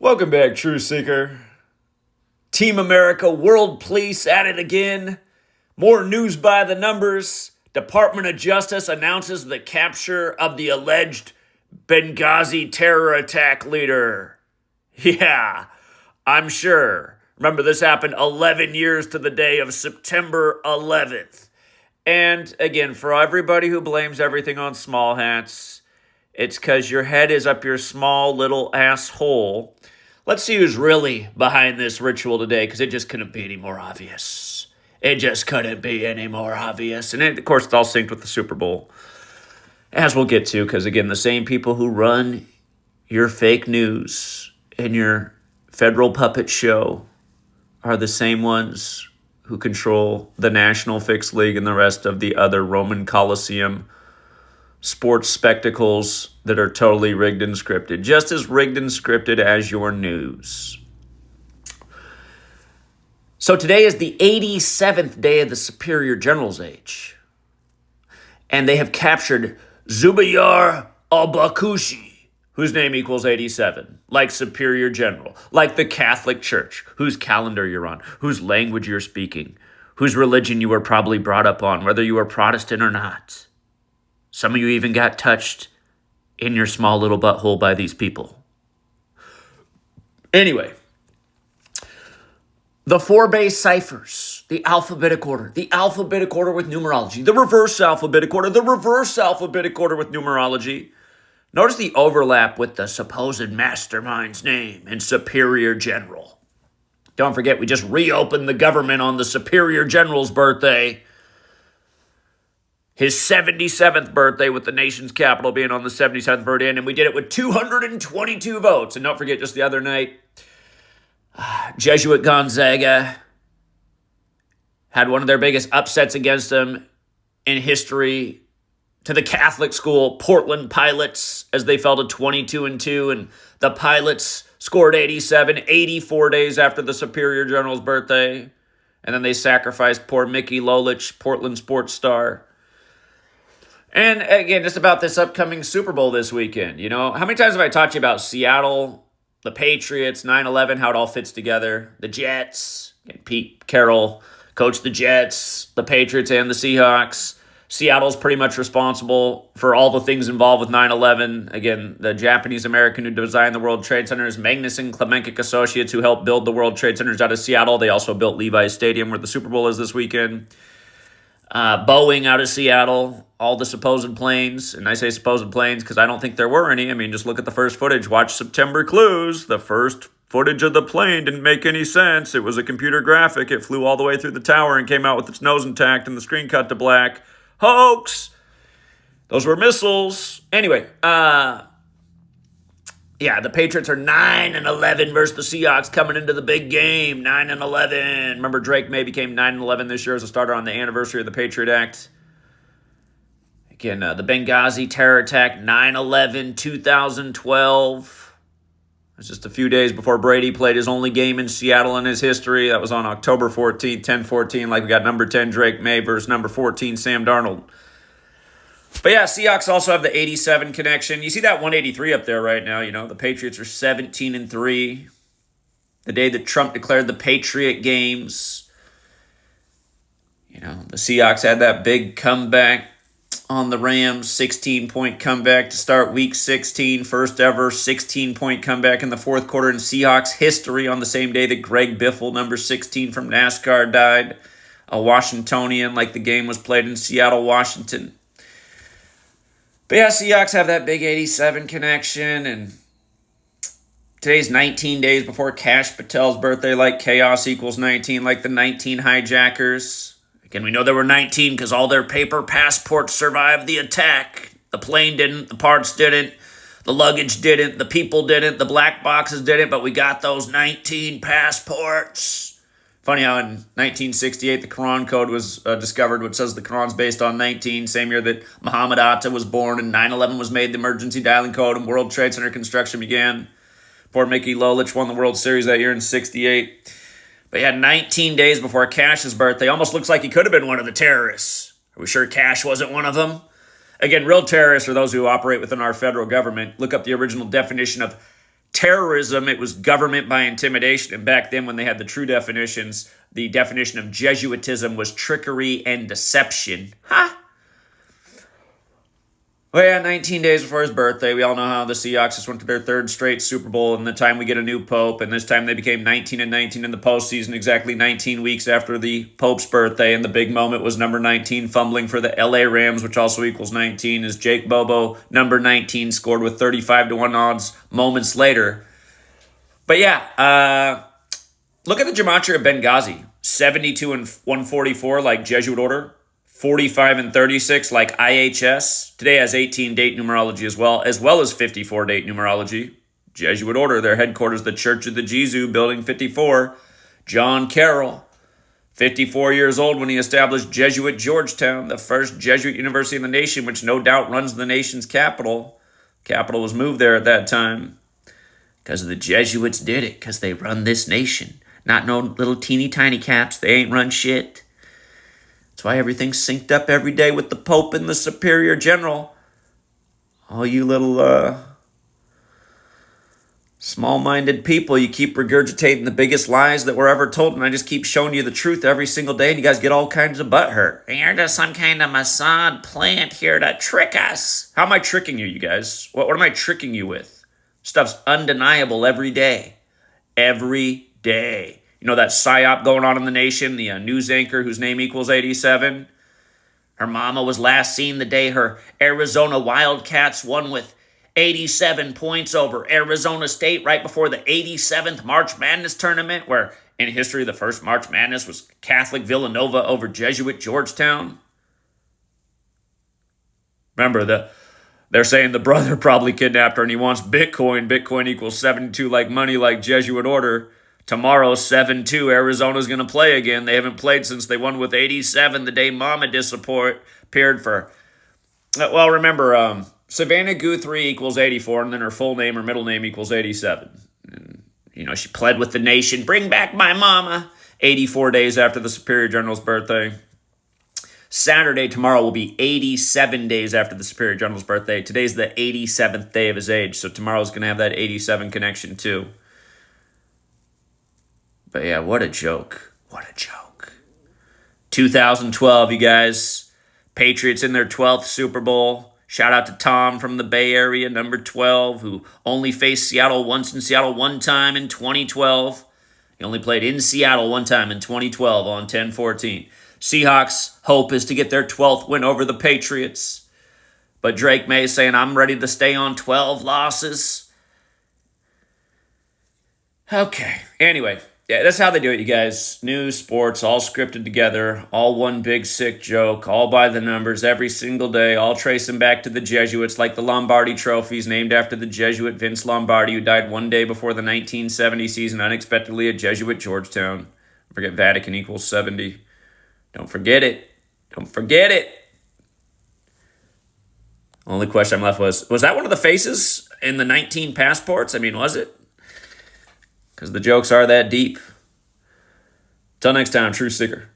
Welcome back, True Seeker. Team America, World Police at it again. More news by the numbers. Department of Justice announces the capture of the alleged Benghazi terror attack leader. Yeah, I'm sure. Remember, this happened 11 years to the day of September 11th. And again, for everybody who blames everything on small hats, it's because your head is up your small little asshole. Let's see who's really behind this ritual today, because it just couldn't be any more obvious. It just couldn't be any more obvious. And of course, it's all synced with the Super Bowl, as we'll get to, because again, the same people who run your fake news and your federal puppet show are the same ones who control the National Fixed League and the rest of the other Roman Coliseum sports spectacles that are totally rigged and scripted, just as rigged and scripted as your news. So today is the 87th day of the Superior General's Age, and they have captured Zubayar al-Bakushi, whose name equals 87, like Superior General, like the Catholic Church, whose calendar you're on, whose language you're speaking, whose religion you were probably brought up on, whether you were Protestant or not. Some of you even got touched in your small little butthole by these people. Anyway, the four base ciphers, the alphabetic order with numerology, the reverse alphabetic order with numerology. Notice the overlap with the supposed mastermind's name and Superior General. Don't forget, we just reopened the government on the Superior General's birthday. His 77th birthday, with the nation's capital being on the 77th birthday, and we did it with 222 votes. And don't forget, just the other night, Jesuit Gonzaga had one of their biggest upsets against them in history to the Catholic school Portland Pilots, as they fell to 22-2, and the Pilots scored 84 days after the Superior General's birthday. And then they sacrificed poor Mickey Lolich, Portland sports star. And again, just about this upcoming Super Bowl this weekend. You know, how many times have I taught you about Seattle, the Patriots, 9/11, how it all fits together? The Jets, and Pete Carroll coached the Jets, the Patriots, and the Seahawks. Seattle's pretty much responsible for all the things involved with 9/11. Again, the Japanese-American who designed the World Trade Centers, Magnuson Klemenkic Associates, who helped build the World Trade Centers out of Seattle. They also built Levi's Stadium, where the Super Bowl is this weekend. Boeing out of Seattle, all the supposed planes, and I say supposed planes because I don't think there were any. I mean, just look at the first footage. Watch September Clues. The first footage of the plane didn't make any sense. It was a computer graphic. It flew all the way through the tower and came out with its nose intact, and the screen cut to black. Hoax! Those were missiles. Anyway, the Patriots are 9-11 versus the Seahawks coming into the big game. 9-11. Remember, Drake May became 9-11 this year as a starter on the anniversary of the Patriot Act. Again, the Benghazi terror attack, 9/11, 2012. It was just a few days before Brady played his only game in Seattle in his history. That was on October 14th, 10-14. Like we got number 10 Drake May versus number 14 Sam Darnold. But yeah, Seahawks also have the 87 connection. You see that 183 up there right now. You know, the Patriots are 17-3. The day that Trump declared the Patriot Games. You know, the Seahawks had that big comeback on the Rams, 16-point comeback to start week 16. First ever 16-point comeback in the fourth quarter in Seahawks history on the same day that Greg Biffle, number 16 from NASCAR, died. A Washingtonian, like the game was played in Seattle, Washington. But yeah, Seahawks have that big 87 connection, and today's 19 days before Cash Patel's birthday, like chaos equals 19, like the 19 hijackers. Again, we know there were 19 because all their paper passports survived the attack. The plane didn't, the parts didn't, the luggage didn't, the people didn't, the black boxes didn't, but we got those 19 passports. Funny how in 1968 the Quran Code was discovered, which says the Quran's based on 19, same year that Muhammad Atta was born, and 9/11 was made the emergency dialing code, and World Trade Center construction began. Poor Mickey Lolich won the World Series that year in 68. But yeah, 19 days before Cash's birthday. Almost looks like he could have been one of the terrorists. Are we sure Cash wasn't one of them? Again, real terrorists are those who operate within our federal government. Look up the original definition of terrorism, it was government by intimidation. And back then when they had the true definitions, the definition of Jesuitism was trickery and deception. Huh? Well, yeah, 19 days before his birthday, we all know how the Seahawks just went to their third straight Super Bowl, and the time we get a new pope, and this time they became 19-19 in the postseason, exactly 19 weeks after the Pope's birthday, and the big moment was number 19 fumbling for the LA Rams, which also equals 19, as Jake Bobo, number 19, scored with 35-1 odds moments later. But yeah, look at the Gematria of Benghazi, 72 and 144 like Jesuit order. 45 and 36 like IHS. Today has 18 date numerology as well as 54 date numerology. Jesuit order, their headquarters, the Church of the Jesu, Building 54. John Carroll, 54 years old when he established Jesuit Georgetown, the first Jesuit university in the nation, which no doubt runs the nation's capital. Capital was moved there at that time because the Jesuits did it, because they run this nation. Not no little teeny tiny caps. They ain't run shit. That's why everything's synced up every day with the Pope and the Superior General. All you little small-minded people, you keep regurgitating the biggest lies that were ever told, and I just keep showing you the truth every single day, and you guys get all kinds of butthurt. You're just some kind of Mossad plant here to trick us. How am I tricking you, you guys? What am I tricking you with? Stuff's undeniable every day. Every day. You know that psyop going on in the nation, the news anchor whose name equals 87? Her mama was last seen the day her Arizona Wildcats won with 87 points over Arizona State right before the 87th March Madness tournament, where in history the first March Madness was Catholic Villanova over Jesuit Georgetown. Remember, they're saying the brother probably kidnapped her and he wants Bitcoin. Bitcoin equals 72 like money, like Jesuit order. Tomorrow, 7-2, Arizona's going to play again. They haven't played since they won with 87 the day Mama disappeared for... Well, remember, Savannah Guthrie equals 84, and then her full name or middle name equals 87. And, you know, she pled with the nation, bring back my mama, 84 days after the Superior General's birthday. Saturday, tomorrow, will be 87 days after the Superior General's birthday. Today's the 87th day of his age, so tomorrow's going to have that 87 connection, too. But yeah, what a joke. What a joke. 2012, you guys. Patriots in their 12th Super Bowl. Shout out to Tom from the Bay Area, number 12, who only faced Seattle once in Seattle one time in 2012. He only played in Seattle one time in 2012 on 10-14. Seahawks' hope is to get their 12th win over the Patriots. But Drake May is saying, I'm ready to stay on 12 losses. Okay, anyway. Yeah, that's how they do it, you guys. News, sports, all scripted together, all one big sick joke, all by the numbers every single day, all tracing back to the Jesuits, like the Lombardi trophies named after the Jesuit Vince Lombardi, who died one day before the 1970 season unexpectedly at Jesuit Georgetown. Don't forget Vatican equals 70. Don't forget it. Don't forget it. Only question I'm left was that one of the faces in the 19 passports? I mean, was it? Because the jokes are that deep. Till next time, True Sticker.